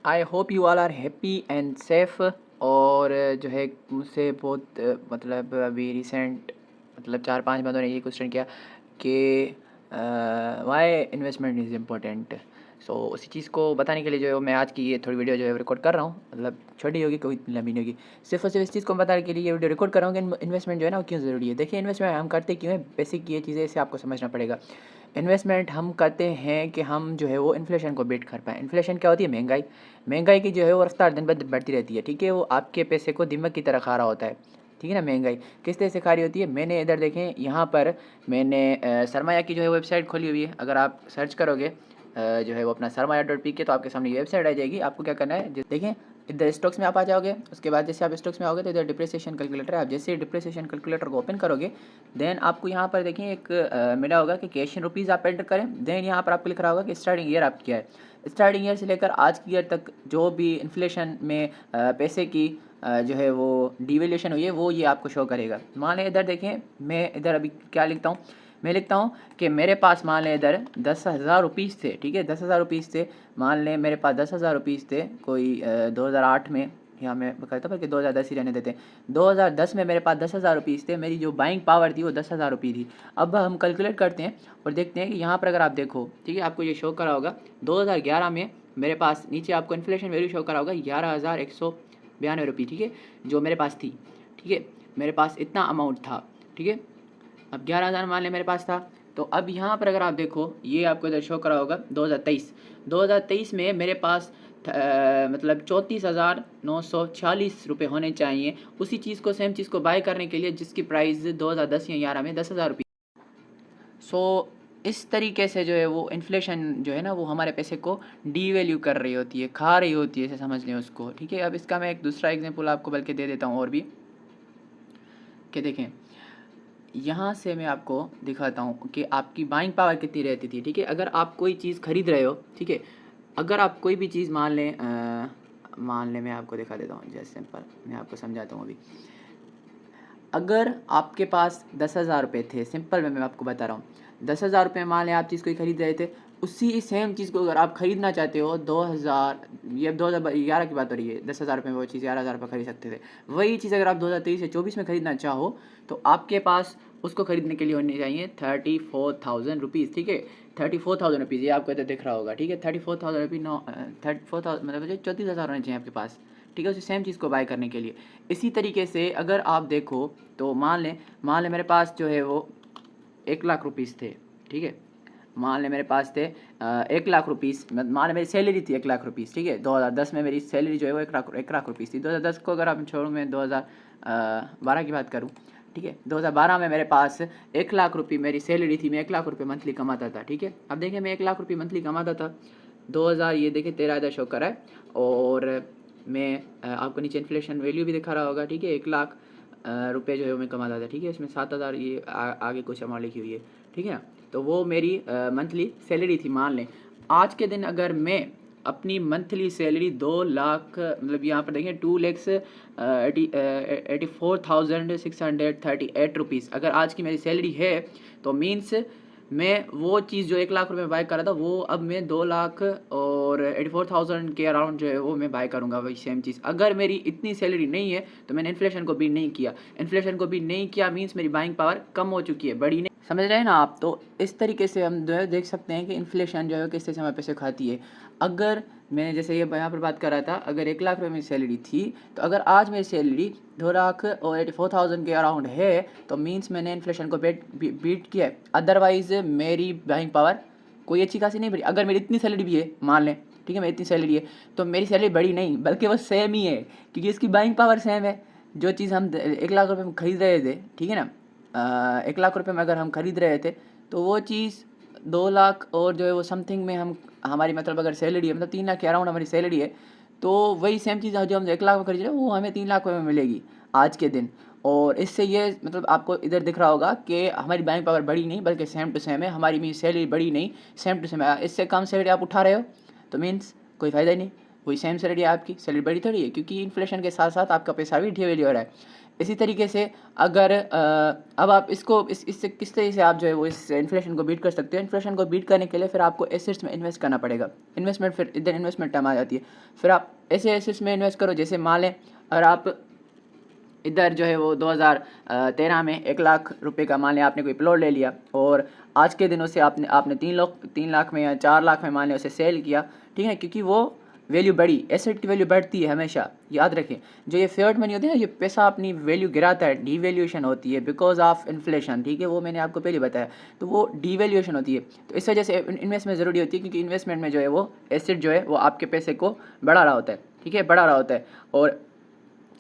I hope you all are happy and safe. और जो है मुझसे बहुत मतलब अभी रिसेंट मतलब 4-5 बंदों ने ये क्वेश्चन किया कि वाई इन्वेस्टमेंट इज़ इम्पोर्टेंट। सो उसी चीज़ को बताने के लिए जो है मैं आज की ये थोड़ी वीडियो जो है रिकॉर्ड कर रहा हूँ। मतलब छोटी होगी, कोई लंबी नहीं होगी। सिर्फ और सिर्फ इस चीज़ को बताने के लिए ये वीडियो रिकॉर्ड कर रहा हूँ कि इन्वेस्टमेंट जो है ना वो क्यों ज़रूरी है। देखिए, इन्वेस्टमेंट हम करते क्यों है, बेसिक ये चीज़ें इसे आपको समझना पड़ेगा। इन्वेस्टमेंट हम करते हैं कि हम जो है वो इन्फ्लेशन को बीट कर पाएँ। इन्फ्लेशन क्या होती है? महंगाई। महंगाई की जो है वो रफ्तार दिन ब दिन बढ़ती रहती है, ठीक है? वो आपके पैसे को दिमाग की तरह खा रहा होता है, ठीक है ना? महंगाई किस तरह से खा रही होती है, मैंने इधर देखें यहाँ पर मैंने सरमाया की जो है वेबसाइट खोली हुई है। अगर आप सर्च करोगे जो है वो अपना सरमाया.pk तो आपके सामने ये वेबसाइट आ जाएगी। आपको क्या करना है, देखें इधर स्टॉक्स में आप आ जाओगे। उसके बाद जैसे आप स्टॉक्स में आओगे तो इधर डिप्रिसिएशन कैलकुलेटर है। आप जैसे डिप्रिसिएशन कैलकुलेटर को ओपन करोगे देन आपको यहाँ पर देखें एक मिला होगा कि कैश इन रुपीज़ आप एंटर करें। देन यहाँ पर आपको लिख रहा होगा कि स्टार्टिंग ईयर आप क्या है। स्टार्टिंग ईयर से लेकर आज की ईयर तक जो भी इन्फ्लेशन में पैसे की जो है वो डिवेल्यूशन हुई है वो ये आपको शो करेगा। मान लें इधर देखें, मैं इधर अभी क्या लिखता हूँ, मैं लिखता हूँ कि मेरे पास मान लें इधर 10,000 रुपीज़ थे, ठीक है? 10,000 रुपीज़ थे। मान लें मेरे पास 10,000 रुपीज़ थे कोई 2008 में, या मैं कहता हूँ कि 2010 ही रहने देते हैं। 2010 में मेरे पास 10,000 रुपीज़ थे। मेरी जो बाइंग पावर थी वो 10,000 रुपये थी। अब हम कैलकुलेट करते हैं और देखते हैं कि यहाँ पर अगर आप देखो, ठीक है, आपको ये शो करा होगा 2011 में मेरे पास नीचे आपको इन्फ्लेशन वैल्यू शो करा होगा 11,192 रुपये, ठीक है, जो मेरे पास थी, ठीक है? मेरे पास इतना अमाउंट था, ठीक है? अब 11,000 मान लें मेरे पास था। तो अब यहाँ पर अगर आप देखो ये आपको इधर शो करा होगा 2023 में मेरे पास मतलब 34,946 रुपये होने चाहिए उसी चीज़ को, सेम चीज़ को बाय करने के लिए जिसकी प्राइस 2010 या 11 में 10,000 रुपये। सो इस तरीके से जो है वो इन्फ्लेशन जो है ना वो हमारे पैसे को डीवैल्यू कर रही होती है, खा रही होती है, ऐसे समझ लें उसको, ठीक है? अब इसका मैं एक दूसरा एग्जांपल आपको बल्कि दे देता हूँ और भी, कि देखें यहाँ से मैं आपको दिखाता हूँ कि आपकी बाइंग पावर कितनी रहती थी, ठीक है? अगर आप कोई चीज़ खरीद रहे हो, ठीक है, अगर आप कोई भी चीज़ मान लें मैं आपको दिखा देता हूँ, जैसे सिंपल मैं आपको समझाता हूँ अभी। अगर आपके पास 10,000 रुपये थे, सिंपल में मैं आपको बता रहा हूँ, 10,000 रुपये मान लें आप चीज़ कोई खरीद रहे थे, उसी सेम चीज़ को अगर आप ख़रीदना चाहते हो 2000, ये 2011 की बात हो रही है, 10,000 रुपये में वो चीज़ 11,000 रुपये खरीद सकते थे। वही चीज़ अगर आप 2023 या 24 में ख़रीदना चाहो तो आपके पास उसको खरीदने के लिए होने चाहिए 34,000 रुपीज़, ठीक है? 34,000 रुपीज़, ये आपको इधर दिख रहा होगा, ठीक है? 34,000 रुपये 34,000 मतलब 34,000 होने चाहिए आपके पास, ठीक है, उसी सेम चीज़ को बाय करने के लिए। इसी तरीके से अगर आप देखो तो मान लें मेरे पास जो है वो 1,00,000 रुपीज़ थे, ठीक है? मान लें मेरे पास थे 1,00,000 रुपीज़, मान लें मेरी सैलरी थी 1,00,000 रुपीज़, ठीक है? 2010 में मेरी सैलरी जो है वो 1,00,000 रुपीज़ थी। 2010 को अगर आप छोड़ूँ, मैं 2012 की बात करूँ, ठीक है? 2012 में मेरे पास 1,00,000 रुपये मेरी सैलरी थी, मैं 1,00,000 रुपये मंथली कमाता था, ठीक है? अब देखिए मैं 1,00,000 रुपये मंथली कमाता था। 2000 ये देखिए 13,000 शो करा है और मैं आपको नीचे इन्फ्लेशन वैल्यू भी दिखा रहा होगा, ठीक है? 1,00,000 रुपये जो है वो मैं कमाता था, ठीक है? इसमें 7,000 ये आगे कुछ अमाउंट लिखी हुई है, ठीक है ना? तो वो मेरी मंथली सैलरी थी। मान लें आज के दिन अगर मैं अपनी मंथली सैलरी 2,00,000 मतलब यहाँ पर देखें 2,84,638 रुपीज़ अगर आज की मेरी सैलरी है तो मीन्स मैं वो चीज़ जो 1,00,000 रुपये में बाय कर रहा था वो अब मैं 2,84,000 के अराउंड जो है वो मैं बाय करूँगा वही सेम चीज़। अगर मेरी इतनी सैलरी नहीं है तो मैंने इन्फ्लेशन को बीट नहीं किया। इन्फ्लेशन को बीट नहीं किया मीन्स मेरी बाइंग पावर कम हो चुकी है, बड़ी नहीं। समझ रहे हैं ना आप? तो इस तरीके से हम जो है देख सकते हैं कि इन्फ्लेशन जो है किस तरह से हमारे पैसे खाती है। अगर मैंने जैसे ये यहाँ पर बात कर रहा था, अगर 1,00,000 रुपये मेरी सैलरी थी तो अगर आज मेरी सैलरी 2,84,000 के अराउंड है तो मीन्स मैंने इन्फ्लेशन को बीट किया है। अदरवाइज़ मेरी बाइंग पावर कोई अच्छी खासी नहीं बढ़ी। अगर मेरी इतनी सैलरी भी है, मान लें, ठीक है, मेरी इतनी सैलरी है तो मेरी सैलरी बढ़ी नहीं बल्कि वो सेम ही है, क्योंकि इसकी बाइंग पावर सेम है। जो चीज़ हम 1,00,000 रुपये में खरीद रहे थे, ठीक है ना, 1,00,000 रुपये में अगर हम खरीद रहे थे तो वो चीज़ 2,00,000 और जो है वो समथिंग में हम हमारी मतलब अगर सैलरी है मतलब 3,00,000 के अराउंड हमारी सैलरी है तो वही सेम चीज़ जो हम 1,00,000 में खरीद रहे हैं वो हमें 3,00,000 रुपये में मिलेगी आज के दिन। और इससे ये मतलब आपको इधर दिख रहा होगा कि हमारी बाइंग पावर बढ़ी नहीं बल्कि सेम टू सेम है, हमारी भी सैलरी बढ़ी नहीं, सेम टू सेम है। इससे कम सैलरी आप उठा रहे हो तो मीन्स कोई फ़ायदा ही नहीं, वही सेम सैलरी आपकी, सैलरी बढ़ी थोड़ी है, क्योंकि इन्फ्लेशन के साथ साथ आपका पैसा भी डिवेल्यू हो रहा है। इसी तरीके से अगर अब आप इसको इससे किस तरीके से आप जो है वो इस इन्फ्लेशन को बीट कर सकते हो। इन्फ्लेशन को बीट करने के लिए फिर आपको एसेट्स में इन्वेस्ट करना पड़ेगा। इन्वेस्टमेंट, फिर इधर इन्वेस्टमेंट टर्म आ जाती है। फिर आप ऐसे एसेट्स में इन्वेस्ट करो, जैसे मान लें और आप इधर जो है वो 2013 में 1 लाख रुपए का मान लें आपने कोई प्लॉट ले लिया, और आज के दिनों से आपने 3 लाख में या 4 लाख में मान लें उसे सेल किया, ठीक है, क्योंकि वो वैल्यू बढ़ी। एसेट की वैल्यू बढ़ती है हमेशा, याद रखें। जो ये फिएट मनी होती है ना, ये पैसा अपनी वैल्यू गिराता है, डीवैल्यूएशन होती है बिकॉज ऑफ इन्फ्लेशन, ठीक है, वो मैंने आपको पहले बताया। तो वो डीवैल्यूएशन होती है, तो इस वजह से इन्वेस्टमेंट ज़रूरी होती है, क्योंकि इन्वेस्टमेंट में जो है वो एसेट जो है वो आपके पैसे को बढ़ा रहा होता है, ठीक है, बढ़ा रहा होता है। और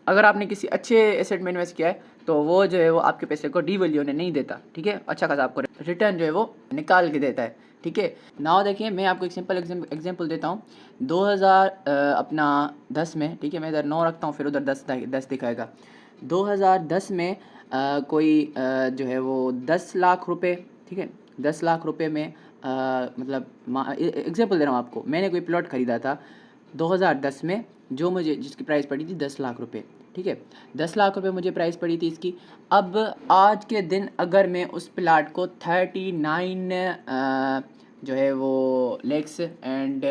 अगर आपने किसी अच्छे एसेट में इन्वेस्ट किया है तो वो जो है वो आपके पैसे को डीवैल्यू होने नहीं देता, ठीक है, अच्छा खासा आपको रिटर्न जो है वो निकाल के देता है, ठीक है। नाउ देखिए, मैं आपको एक सिंपल एग्जांपल देता हूँ। 2010 में, ठीक है, मैं इधर 9 रखता हूँ, फिर उधर 10 दिखाएगा। 2010 में कोई जो है वो 10 लाख रुपए, ठीक है, 10 लाख रुपए में मतलब एग्जांपल दे रहा हूँ आपको। मैंने कोई प्लॉट ख़रीदा था 2010 में, जो मुझे जिसकी प्राइस पड़ी थी 10 लाख रुपए, ठीक है, 10 लाख रुपए मुझे प्राइस पड़ी थी इसकी। अब आज के दिन अगर मैं उस प्लाट को 39 जो है वो लेक्स एंड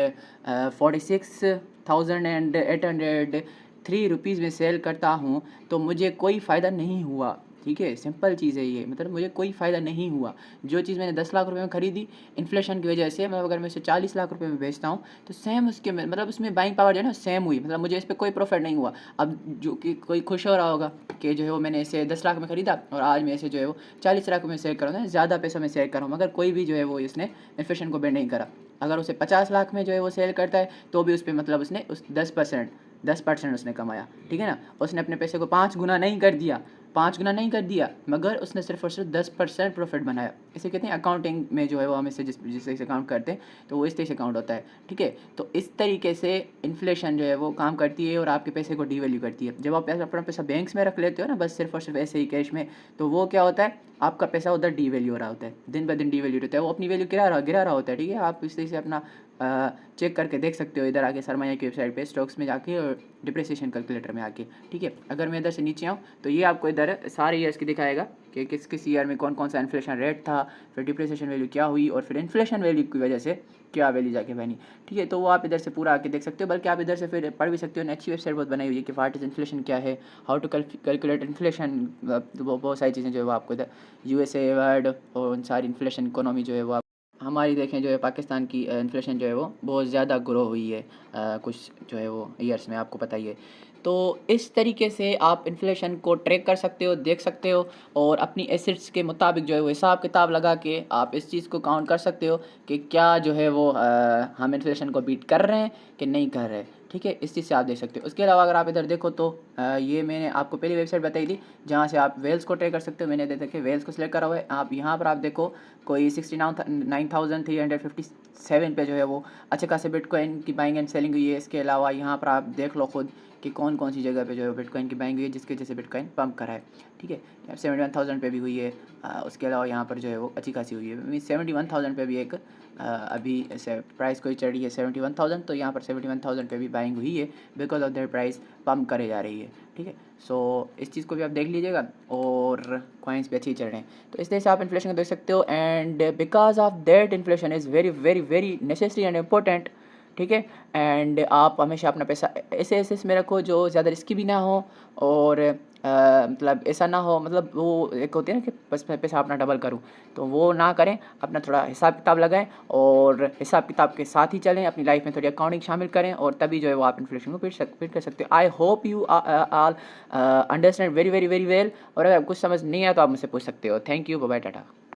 46,803 रुपीज़ में सेल करता हूँ, तो मुझे कोई फ़ायदा नहीं हुआ, ठीक है, सिंपल चीज़ है ये, मतलब मुझे कोई फ़ायदा नहीं हुआ। जो चीज़ मैंने 10 लाख रुपए में ख़रीदी, इन्फ्लेशन की वजह से मतलब अगर मैं इसे 40 लाख रुपए में बेचता हूँ तो सेम उसके मतलब उसमें बाइंग पावर जो है ना सेम हुई, मतलब मुझे इस पर कोई प्रॉफिट नहीं हुआ। अब जो कि कोई खुश हो रहा होगा कि जो है वो मैंने इसे 10 लाख में ख़रीदा और आज मैं इसे जो है वो 40 लाख में सेल कर रहा हूँ, ज़्यादा पैसा में सेल कर रहा हूँ, मगर कोई भी जो है वो इसने इन्फ्लेशन को बेंड नहीं करा। अगर उसे 50 लाख में जो है वो सेल करता है तो भी उस पर मतलब उसने उस 10% उसने कमाया, ठीक है ना। उसने अपने पैसे को 5 गुना नहीं कर दिया, 5 गुना नहीं कर दिया, मगर उसने सिर्फ और सिर्फ 10% प्रॉफिट बनाया। इसे कहते हैं अकाउंटिंग में जो है वो हम इसे जिससे अकाउंट करते हैं तो वो इस तरीके से अकाउंट होता है, ठीक है। तो इस तरीके से इन्फ्लेशन जो है वो काम करती है और आपके पैसे को डीवैल्यू करती है। जब आप अपना पैसा बैंक्स में रख लेते हो ना, बस सिर्फ और सिर्फ ऐसे ही कैश में, तो वो क्या होता है, आपका पैसा उधर डीवैल्यू हो रहा होता है, दिन ब दिन डीवैल्यू होता है, वो अपनी वैल्यू गिरा रहा होता है, ठीक है। आप इस तरीके से अपना चेक करके देख सकते हो इधर आके सरमाया की वेबसाइट पे, स्टॉक्स में जाके और डिप्रिसिएशन कैलकुलेटर में आके, ठीक है। अगर मैं इधर से नीचे आऊँ तो ये आपको इधर सारे ईयर्स की दिखाएगा कि किस किस ईयर में कौन कौन सा इन्फ्लेशन रेट था, फिर डिप्रिसिएशन वैल्यू क्या हुई और फिर इन्फ्लेशन वैल्यू की वजह से क्या वैल्यू जाके बनी, ठीक है। तो वो आप इधर से पूरा आके देख सकते हो, बल्कि आप इधर से फिर पढ़ भी सकते हो। अच्छी वेबसाइट बहुत बनाई हुई है कि व्हाट इज इन्फ्लेशन क्या है, हाउ टू कैलकुलेट इन्फ्लेशन, बहुत सारी चीज़ें जो है वो आपको इधर यूएसए वर्ड और उन सारी इन्फ्लेशन इकोनॉमी जो है वो हमारी देखें जो है पाकिस्तान की इन्फ्लेशन जो है वो बहुत ज़्यादा ग्रो हुई है कुछ जो है वो ईयर्स में, आपको पता ही है। तो इस तरीके से आप इन्फ्लेशन को ट्रैक कर सकते हो, देख सकते हो, और अपनी एसेट्स के मुताबिक जो है वो हिसाब किताब लगा के आप इस चीज़ को काउंट कर सकते हो कि क्या जो है वो हम इन्फ्लेशन को बीट कर रहे हैं कि नहीं कर रहे, ठीक है। इस चीज़ से आप देख सकते हो। उसके अलावा अगर आप इधर देखो तो ये मैंने आपको पहली वेबसाइट बताई थी जहाँ से आप वेल्स को ट्रैक कर सकते हो। मैंने इधर देखिए वेल्स को सिलेक्ट करा हुआ है। आप यहाँ पर आप देखो कोई 69,357 पे जो है वो अच्छे खासे बिटकॉइन की बाइंग एंड सेलिंग हुई है। इसके अलावा यहाँ पर आप देख लो खुद कि कौन कौन सी जगह पे जो है बिटकॉइन की बाइंग हुई है, जिसकी वजह से बिटकॉइन पंप करा है, ठीक है। 71,000 पे भी हुई है। उसके अलावा यहाँ पर जो है वो अच्छी खासी हुई है। मीन 71,000 पे भी एक अभी ऐसे प्राइस कोई चढ़ी है 71,000, तो यहाँ पर 71,000 पे भी बाइंग हुई है because of their price pump करे जा रही है, ठीक है। सो इस चीज़ को भी आप देख लीजिएगा, और कॉइन्स भी अच्छी चढ़ रहे हैं। तो इस तरह से आप इन्फ्लेशन को देख सकते हो, and because of that inflation is very very very necessary and important, ठीक है। एंड आप हमेशा अपना पैसा ऐसे ऐसे इसमें रखो जो ज़्यादा रिस्की भी ना हो, और मतलब ऐसा ना हो, मतलब वो एक होती है ना कि बस मैं पैसा अपना डबल करूं, तो वो ना करें। अपना थोड़ा हिसाब किताब लगाएं और हिसाब किताब के साथ ही चलें। अपनी लाइफ में थोड़ी अकाउंटिंग शामिल करें, और तभी जो है वो आप इन्फ्लेशन को बीट कर सकते हो। आई hope you all understand very very very well. और अगर कुछ समझ नहीं आया तो आप मुझसे पूछ सकते हो। Thank you, bye bye, Tata.